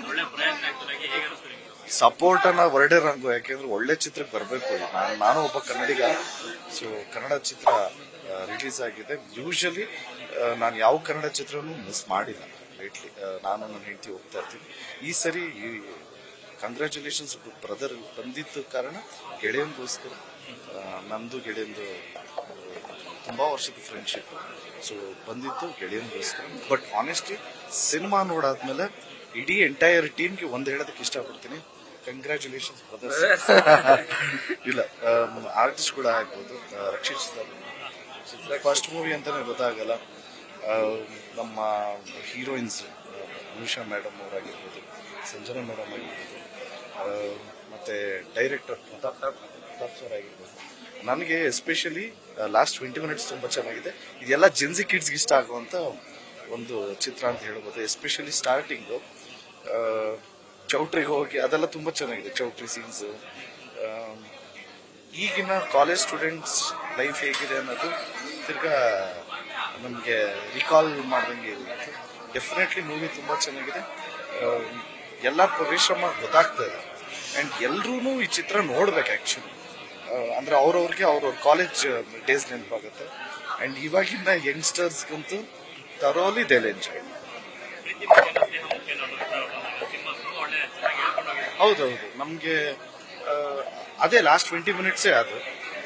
ಒಳ್ಳೆ ಪ್ರಯತ್ನ ಆಗ್ತದೆ, ಹೇಗೆ ಅನಿಸ್ತದೆ? ಸಪೋರ್ಟ್ ಅನ್ನ ವರ್ಡೇ ರಂಗು, ಯಾಕೆಂದ್ರೆ ಒಳ್ಳೆ ಚಿತ್ರಕ್ಕೆ ಬರಬೇಕು. ನಾನು ಒಬ್ಬ ಕನ್ನಡಿಗ, ಸೊ ಕನ್ನಡ ಚಿತ್ರ ರಿಲೀಸ್ ಆಗಿದೆ. ಯೂಶಲಿ ನಾನು ಯಾವ ಕನ್ನಡ ಚಿತ್ರನೂ ಮಿಸ್ ಮಾಡಿಲ್ಲ ಲೈಟ್ಲಿ. ನಾನು ನನ್ನ ಹೆಂಡತಿ ಹೋಗ್ತಾ ಇರ್ತೀನಿ. ಈ ಸರಿ ಕಂಗ್ರ್ಯಾಚುಲೇಷನ್ಸ್ ಬ್ರದರ್ ಬಂದಿದ್ದ ಕಾರಣ ಗೆಳೆಯನ್ಗೋಸ್ಕರ, ನಂದು ಗೆಳೆಯಂದು ತುಂಬಾ ವರ್ಷದ ಫ್ರೆಂಡ್ಶಿಪ್, ಸೊ ಬಂದಿದ್ದು ಗೆಳೆಯನ್ಗೋಸ್ಕರ. ಬಟ್ ಆನೆಸ್ಟ್ಲಿ ಸಿನಿಮಾ ನೋಡಾದ್ಮೇಲೆ ಇಡೀ ಎಂಟೈರ್ ಟೀಮ್ಗೆ ಒಂದು ಹೇಳೋದಕ್ಕೆ ಇಷ್ಟಪಡ್ತೀನಿ, ಕಂಗ್ರ್ಯಾಚುಲೇಷನ್ಸ್ ಬ್ರದರ್ಸ್. ಇಲ್ಲ, ಆರ್ಟಿಸ್ಟ್ ಕೂಡ ಆಗ್ಬೋದು, ರಕ್ಷಿತ್ ಸರ್ ಫಸ್ಟ್ ಮೂವಿ ಅಂತಾನೆ ಗೊತ್ತಾಗಲ್ಲ. ನಮ್ಮ ಹೀರೋಯಿನ್ಸ್ ಅನುಷಾ ಮೇಡಮ್ ಅವರಾಗಿರ್ಬೋದು, ಸಂಜನಾ ಮೇಡಮ್ ಆಗಿರ್ಬೋದು, ಮತ್ತೆ ಡೈರೆಕ್ಟರ್ ಪ್ರತಾಪ್ ಸರ್ ಆಗಿರ್ಬೋದು. ನನಗೆ ಎಸ್ಪೆಷಲಿ ಲಾಸ್ಟ್ 20 ಮಿನಿಟ್ಸ್ ತುಂಬಾ ಚೆನ್ನಾಗಿದೆ. ಇದೆಲ್ಲ ಜೆನ್ಸಿ ಕಿಡ್ಸ್ಗೆ ಇಷ್ಟ ಆಗುವಂತ ಒಂದು ಚಿತ್ರ ಅಂತ ಹೇಳ್ಬೋದು. ಎಸ್ಪೆಷಲಿ ಸ್ಟಾರ್ಟಿಂಗು ಚೌಟ್ರಿಗೆ ಹೋಗಿ ಅದೆಲ್ಲ ತುಂಬಾ ಚೆನ್ನಾಗಿದೆ. ಚೌಟ್ರಿ ಸೀನ್ಸ್, ಈಗಿನ ಕಾಲೇಜ್ ಸ್ಟೂಡೆಂಟ್ಸ್ ಲೈಫ್ ಹೇಗಿದೆ ಅನ್ನೋದು ತಿರ್ಗಾ ನಮಗೆ ರಿಕಾಲ್ ಮಾಡ್ದಂಗೆ ಇದೆ. ಡೆಫಿನೆಟ್ಲಿ ಮೂವಿ ತುಂಬಾ ಚೆನ್ನಾಗಿದೆ. ಎಲ್ಲ ಪರಿಶ್ರಮ ಗೊತ್ತಾಗ್ತಾ ಇದೆ ಅಂಡ್ ಎಲ್ರೂ ಈ ಚಿತ್ರ ನೋಡ್ಬೇಕು ಆಕ್ಚುಲಿ. ಅಂದ್ರೆ ಅವ್ರವ್ರಿಗೆ ಅವ್ರವ್ರ ಕಾಲೇಜ್ ಡೇಸ್ ನೆನಪಾಗುತ್ತೆ. ಅಂಡ್ ಇವಾಗಿನ ಯಂಗ್ಸ್ಟರ್ಸ್ಗಂತೂ ತರೋಲಿ ದೇಲ್ ಎಂಜಾಯ್. ಹೌದೌದು, ನಮ್ಗೆ ಅದೇ ಲಾಸ್ಟ್ 20 ಮಿನಿಟ್ಸೇ ಅದು.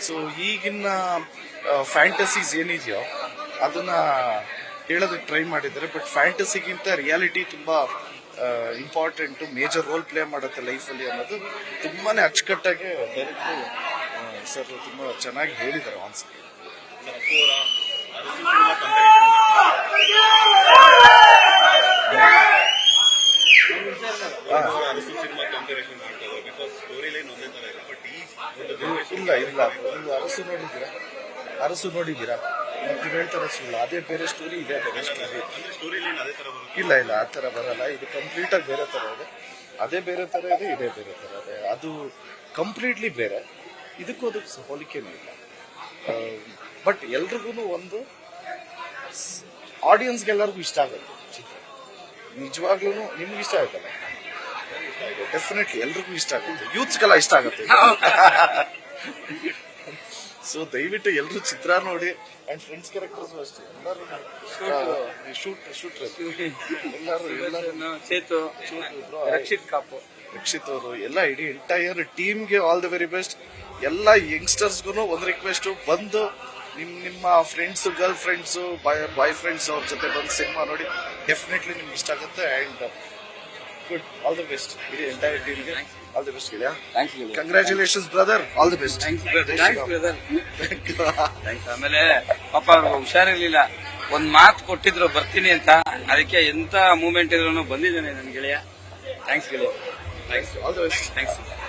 ಸೊ ಈಗಿನ ಫ್ಯಾಂಟಸೀಸ್ ಏನಿದೆಯೋ ಅದನ್ನ ಹೇಳೋದಕ್ಕೆ ಟ್ರೈ ಮಾಡಿದ್ದಾರೆ. ಬಟ್ ಫ್ಯಾಂಟಸಿಗಿಂತ ರಿಯಾಲಿಟಿ ತುಂಬಾ ಇಂಪಾರ್ಟೆಂಟ್, ಮೇಜರ್ ರೋಲ್ ಪ್ಲೇ ಮಾಡುತ್ತೆ ಲೈಫಲ್ಲಿ ಅನ್ನೋದು ತುಂಬಾನೇ ಅಚ್ಚುಕಟ್ಟಾಗಿ ಡೈರೆಕ್ಟರ್ ಸರ್ ತುಂಬಾ ಚೆನ್ನಾಗಿ ಹೇಳಿದ್ದಾರೆ ಆನ್ಸರ್. ಇಲ್ಲ ಇಲ್ಲ, ನೀವು ಅರಸು ನೋಡಿದ್ದೀರಾ? ಮತ್ತೆ ಹೇಳ್ತಾರೆ ಸುಳ್ಳು, ಅದೇ ಬೇರೆ ಸ್ಟೋರಿ, ಇದೇ ಬೇರೆ ಸ್ಟೋರಿ. ಇಲ್ಲ ಇಲ್ಲ, ಆ ತರ ಬರಲ್ಲ. ಇದು ಕಂಪ್ಲೀಟ್ ಆಗಿ ಬೇರೆ ತರ ಇದೆ. ಅದೇ ಬೇರೆ ತರ ಇದೆ, ಇದೇ ಬೇರೆ ತರ ಇದೆ. ಅದು ಕಂಪ್ಲೀಟ್ಲಿ ಬೇರೆ. ಇದಕ್ಕೂ ಅದಕ್ಕೆ ಹೋಲಿಕೆನೂ ಇಲ್ಲ. ಬಟ್ ಎಲ್ರಿಗೂ ಒಂದು ಆಡಿಯನ್ಸ್ಗೆಲ್ಲರಿಗೂ ಇಷ್ಟ ಆಗುತ್ತೆ ಚಿತ್ರ. ನಿಜವಾಗ್ಲೂ ನಿಮ್ಗೆ ಇಷ್ಟ ಆಗುತ್ತಲ್ಲ? ಡೆಫಿನೆಟ್ಲಿ ಎಲ್ರಿಗೂ ಇಷ್ಟ ಆಗುತ್ತೆ, ಯೂತ್ಸ್ಗೆಲ್ಲ ಇಷ್ಟ ಆಗುತ್ತೆ. ಸೊ ದಯವಿಟ್ಟು ಎಲ್ಲರೂ ಚಿತ್ರ ನೋಡಿ. ಅಂಡ್ ಫ್ರೆಂಡ್ಸ್ ಕ್ಯಾರೆಕ್ಟರ್ಸ್ ಅಷ್ಟೇ, ಎಲ್ಲರೂ ರಕ್ಷಿತ್ ಅವರು ಎಲ್ಲ ಇಡೀ ಎಂಟೈರ್ ಟೀಮ್ಗೆ ಆಲ್ ದಿ ವೆರಿ ಬೆಸ್ಟ್. ಎಲ್ಲ ಯಂಗ್ಸ್ಟರ್ಸ್ಗೂ ಒಂದು ರಿಕ್ವೆಸ್ಟ್, ಬಂದು ನಿಮ್ಮ friends, girlfriends, boyfriends ಅವ್ರ ಜೊತೆ ಬಂದು ಸಿನಿಮಾ ನೋಡಿ. ಡೆಫಿನೆಟ್ಲಿ ನಿಮ್ಗೆ ಇಷ್ಟ ಆಗುತ್ತೆ. And good, all the best ಇಡೀ ಎಂಟೈರ್ ಟೀಮ್ಗೆ. ಆಲ್ ದಿ ಬೆಸ್ಟ್ ಗೆಳೆಯ. Congratulations brother, all the best. ಆಮೇಲೆ ಪಾಪ ಅವ್ರಿಗೆ ಹುಷಾರಿರ್ಲಿಲ್ಲ, ಒಂದ್ ಮಾತು ಕೊಟ್ಟಿದ್ರು ಬರ್ತೀನಿ ಅಂತ, ಅದಕ್ಕೆ ಎಂತ ಮೂವ್ಮೆಂಟ್ ಇದ್ರು ಬಂದಿದ್ದಾನೆ ನನ್ ಗೆಳೆಯ. ಥ್ಯಾಂಕ್ಸ್ ಗೆಳೆಯ. All the best. ಥ್ಯಾಂಕ್ಸ್.